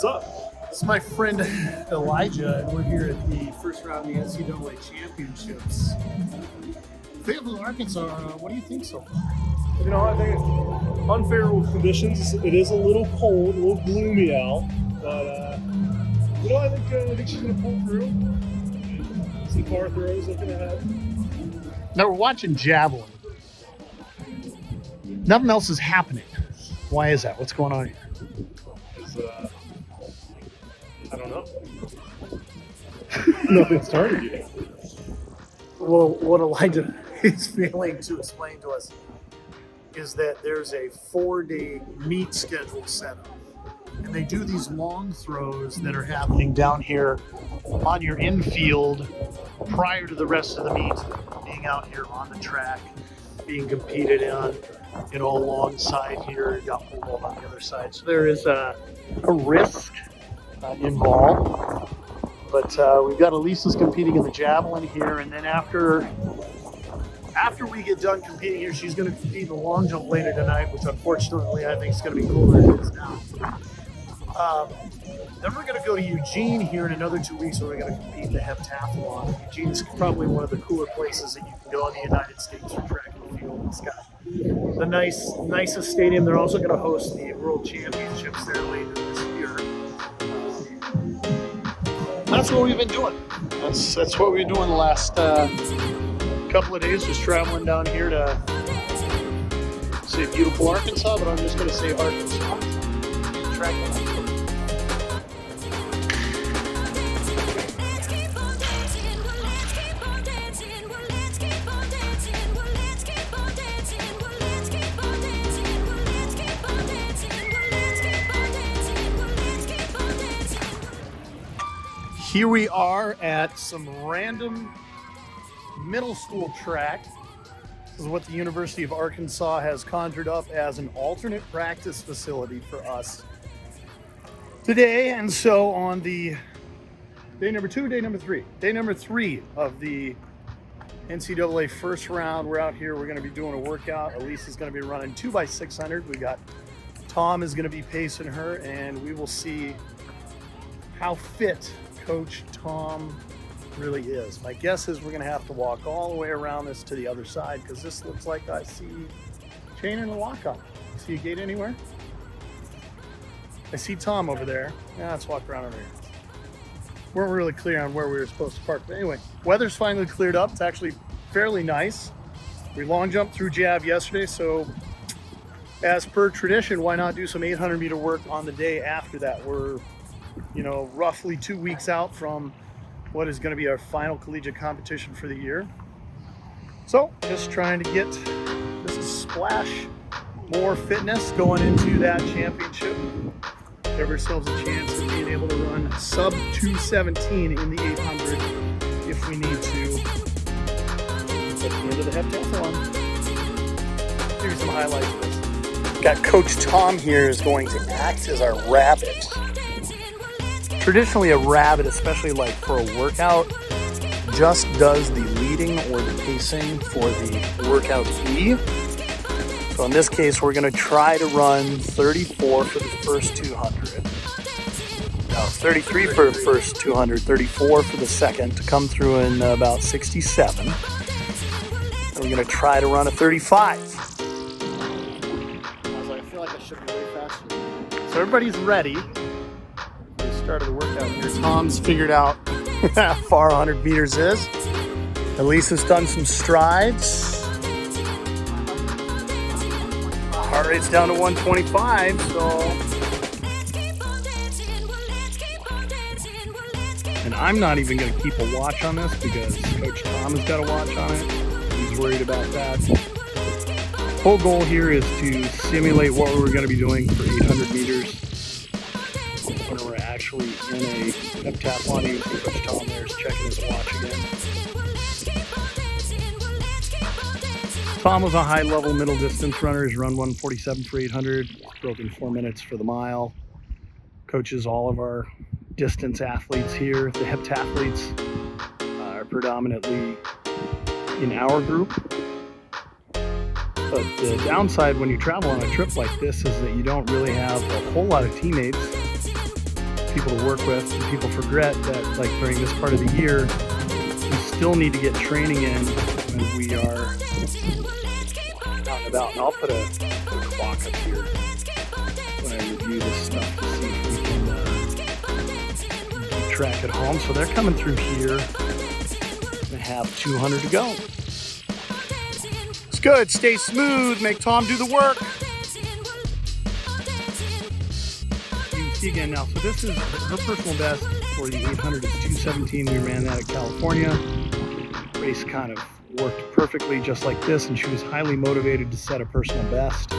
What's up? This is my friend Elijah, and we're here at the first round of the NCAA Championships. Fayetteville, Arkansas, what do you think so far? You know, I think it's unfavorable conditions. It is a little cold, a little gloomy out, but you know, I think she's gonna pull through. Some far throws looking ahead. Now we're watching javelin. Nothing else is happening. Why is that? What's going on here? I don't know. Nothing started yet. Well, what Elijah is failing to explain to us is that there's a 4-day meet schedule set up. And they do these long throws that are happening down here on your infield prior to the rest of the meet being out here on the track, being competed on, you know, alongside here. You got pole vault on the other side. So there is a risk involved. But we've got Elisa's competing in the javelin here, and then after we get done competing here, she's going to compete in the long jump later tonight, which unfortunately I think is going to be cooler than it is now. Then we're going to go to Eugene here in another 2 weeks, where we're going to compete in the heptathlon. Eugene's probably one of the cooler places that you can go in the United States for track and field. It's got the nicest stadium. They're also going to host the World Championships there later this year. That's what we've been doing. That's what we've been doing the last couple of days, just traveling down here to say beautiful Arkansas, but I'm just going to say Arkansas. Track and field. Here we are at some random middle school track. This is what the University of Arkansas has conjured up as an alternate practice facility for us today. And so on the day number 3 of the NCAA first round, we're out here. We're going to be doing a workout. Elisa's going to be running 2x600. We got Tom is going to be pacing her, and we will see how fit Coach Tom really is. My guess is we're going to have to walk all the way around this to the other side, because this looks like I see chain and a lockup. See a gate anywhere? I see Tom over there. Yeah, let's walk around over here. Weren't really clear on where we were supposed to park, but anyway, weather's finally cleared up. It's actually fairly nice. We long jumped through Jav yesterday, so as per tradition, why not do some 800 meter work on the day after that? We're, you know, roughly 2 weeks out from what is going to be our final collegiate competition for the year. So just trying to get this is splash more fitness going into that championship. Give ourselves a chance of being able to run sub 217 in the 800 if we need to at the end of the heptathlon. Here's some highlights of this. Got Coach Tom here is going to act as our rabbit. Traditionally, a rabbit, especially like for a workout, just does the leading or the pacing for the workout E. So in this case, we're going to try to run 34 for the first 200. No, 33 for the first 200, 34 for the second, to come through in about 67. And we're going to try to run a 35. I feel like I should be way faster. So everybody's ready. Start of the workout here. Tom's figured out how far 100 meters is. Elisa's done some strides. Heart rate's down to 125, so. And I'm not even going to keep a watch on this because Coach Tom has got a watch on it. He's worried about that. Whole goal here is to simulate what we're going to be doing for 800 meters. When we're actually in a heptathlon, you can see Coach Tom there is checking his watch again. Tom was a high-level middle distance runner. He's run 147 for 800, broken 4 minutes for the mile. Coaches all of our distance athletes here. The heptathletes are predominantly in our group. But the downside when you travel on a trip like this is that you don't really have a whole lot of teammates people to work with. And people forget that, like, during this part of the year, we still need to get training in when we are out and about. And I'll put a clock up here when I review this stuff to see if we can keep track at home. So they're coming through here and have 200 to go. It's good. Stay smooth. Make Tom do the work. You can see again now. So this is her personal best for the 800 is 2:17. We ran that at California. Race kind of worked perfectly just like this, and she was highly motivated to set a personal best.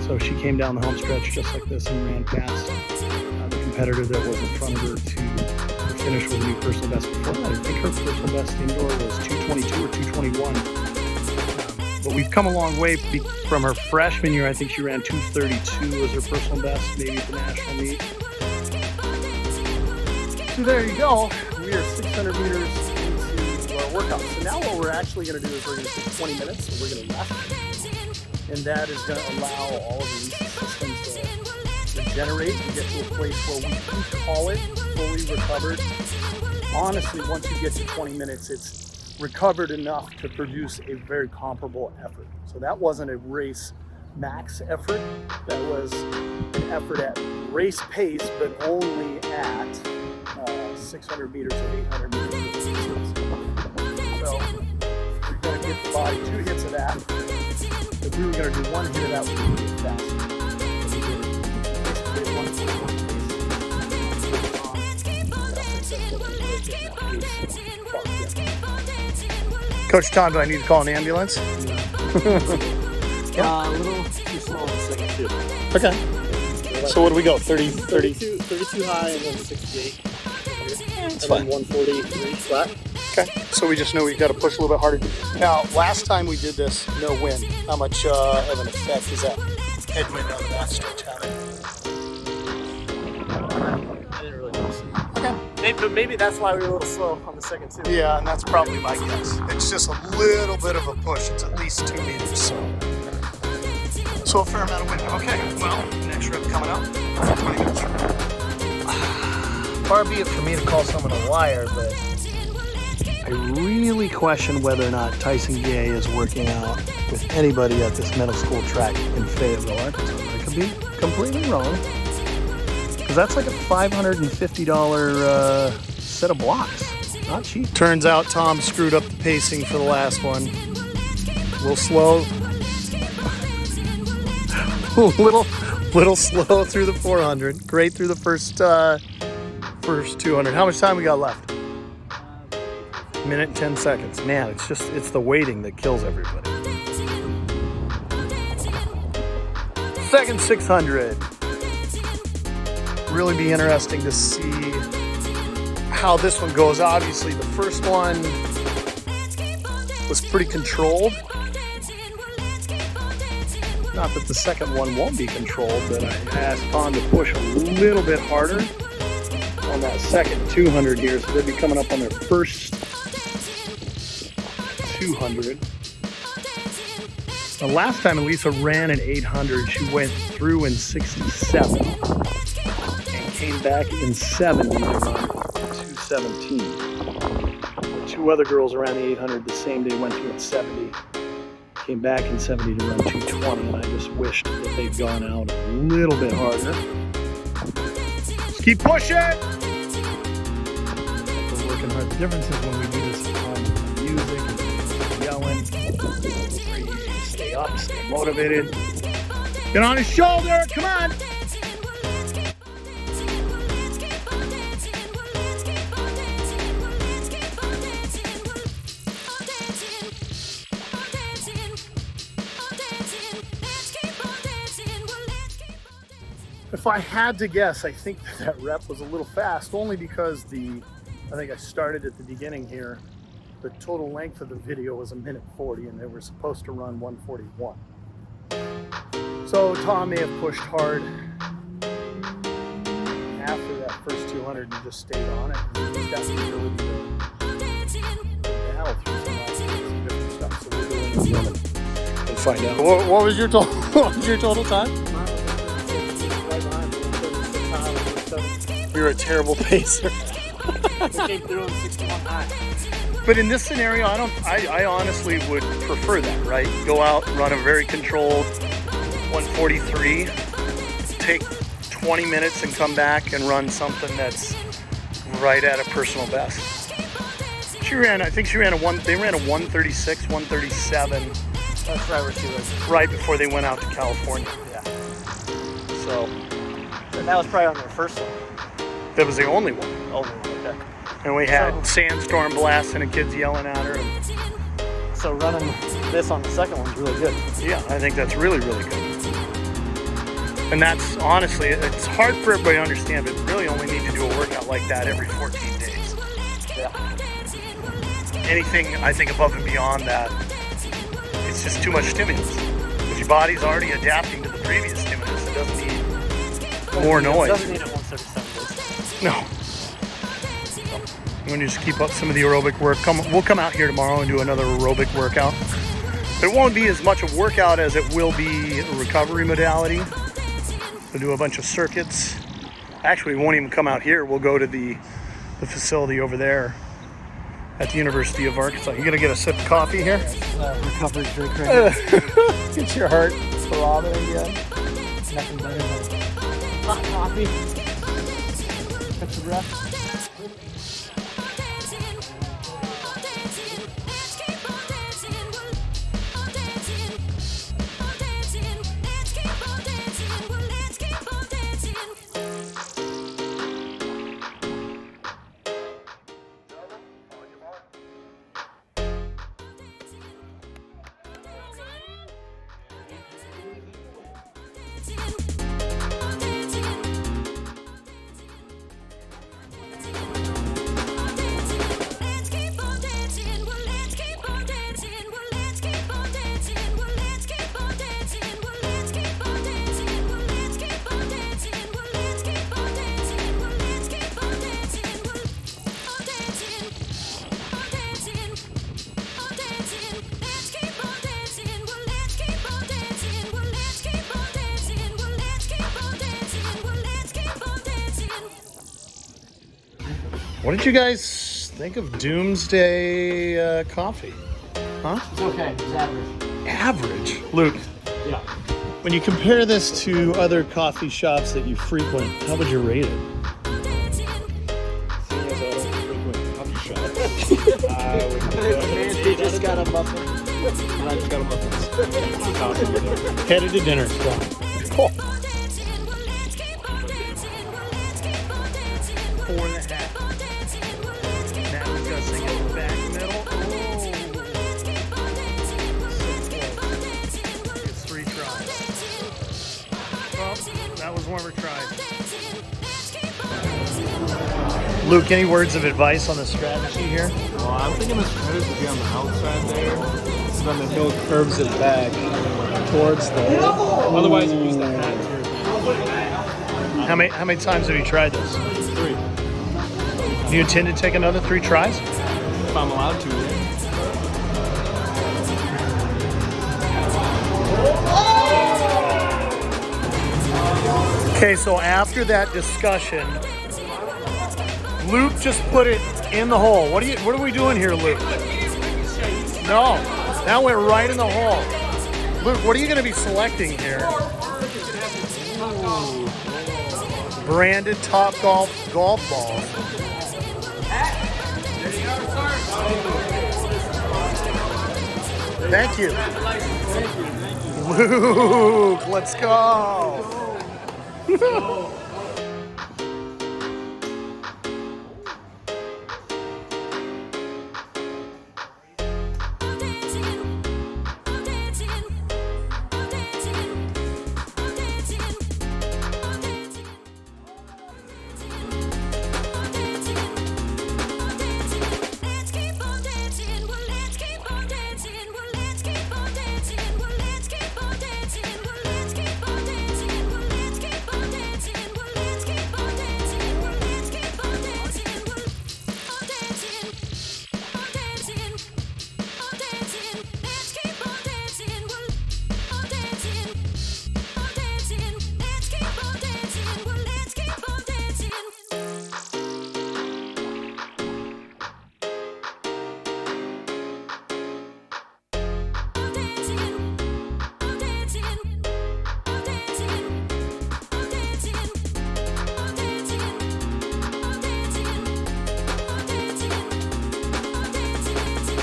So she came down the home stretch just like this and ran past the competitor that was in front of her to finish with a new personal best. Before that, I think her personal best indoor was 2:22 or 2:21. But we've come a long way from her freshman year. I think she ran 2:32 as her personal best, maybe at the national meet. So there you go. We are 600 meters into our workout. So now what we're actually going to do is we're going to take 20 minutes and we're going to rest. And that is going to allow all of the systems to regenerate and get to a place where we can call it fully recovered. Honestly, once you get to 20 minutes, it's recovered enough to produce a very comparable effort. So that wasn't a race max effort. That was an effort at race pace, but only at 600 meters or 800 meters. So we're going to give the body 2 hits of that. If we were going to do 1 hit of that, we would do it faster. So we did basically 141 pace. Coach Tom, do I need to call an ambulance? A little too slow in the second too. Okay. So what do we go? 32 high and then 68. That's and fine. then 140 flat. Okay. So we just know we've got to push a little bit harder. Now, last time we did this, no wind. How much of an effect is that headwind on that stretch having? I didn't really notice it. Okay. Maybe that's why we were a little slow on the second too. Yeah, and that's probably my guess. It's just a little bit of a push. It's at least 2 meters. So a fair amount of wind. Okay, well, next rep coming up. 20 minutes from now. Far be it for me to call someone a liar, but I really question whether or not Tyson Gay is working out with anybody at this middle school track in Fayetteville, Arkansas. I could be completely wrong, because that's like a $550 set of blocks. Not cheap. Turns out Tom screwed up the pacing for the last one. A little slow. little slow through the 400. Great through the first 200. How much time we got left? Minute and 10 seconds. Man, it's the waiting that kills everybody. Second 600. Really be interesting to see how this one goes. Obviously, the first one was pretty controlled. Not that the second one won't be controlled, but I asked Tom to push a little bit harder on that second 200 here, so they'll be coming up on their first 200. The last time Elisa ran an 800, she went through in 67 and came back in 70 to run 217. 2 other girls around the 800 the same day went through at 70, came back in 70 to run 220, and I just wished that they'd gone out a little bit harder. Just keep pushing! We're working hard. The difference is when we do this at home with music and yelling, it's very easy to stay up, stay motivated. Get on his shoulder, come on! If I had to guess, I think that rep was a little fast, only because I think I started at the beginning here. The total length of the video was 1:40, and they were supposed to run 1:41. So Tom may have pushed hard after that first 200 and just stayed on it. He's got the ability to battle through some different stuff. So we're going to run it and find out. What was your total time? You're a terrible pacer. We came through in 61 high. But in this scenario, I honestly would prefer that, right? Go out, run a very controlled 143, take 20 minutes and come back and run something that's right at a personal best. I think they ran a 136, 137. That's right where she was. Right before they went out to California. Yeah. So. And that was probably on their first one. That was the only one. Only one, okay. And we had sandstorm blasting and kids yelling at her. And so running this on the second one's really good. yeah, I think that's really, really good. And that's honestly, it's hard for everybody to understand, but really only need to do a workout like that every 14 days. Yeah. Anything, I think, above and beyond that, it's just too much stimulus. If your body's already adapting to the previous stimulus, it doesn't need more noise. It doesn't need it once every 7 days. No. I'm going to just keep up some of the aerobic work. We'll come out here tomorrow and do another aerobic workout. But it won't be as much a workout as it will be a recovery modality. We'll do a bunch of circuits. Actually, we won't even come out here. We'll go to the facility over there at the University of Arkansas. You gonna get a sip of coffee here? Recovery drink right now. Get your heart Throbbing again. Nothing better than hot coffee. Catch your breath. What did you guys think of Doomsday Coffee? Huh? It's okay. It's average. Average. Luke, Yeah. when you compare this to other coffee shops that you frequent, how would you rate it? Seeing as I don't frequent coffee shops, I would give it He just got a muffin. and I just got a muffin. Coffee with it. Headed to dinner. So. Cool. 4.5. Now we've got to get the back middle. It's 3 tries. Well, that was one of her tries. Luke, any words of advice on the strategy here? Well, I'm thinking the strategy to be on the outside there, so then the hill curves it back towards the hole. Otherwise, you use the hat to your advantage. How many times have you tried this? 3. Do you intend to take another 3 tries? If I'm allowed to, yeah. Okay, so after that discussion, Luke just put it in the hole. What are we doing here, Luke? No, that went right in the hole. Luke, what are you going to be selecting here? Ooh. Branded Topgolf golf ball. Thank you. Luke, let's go.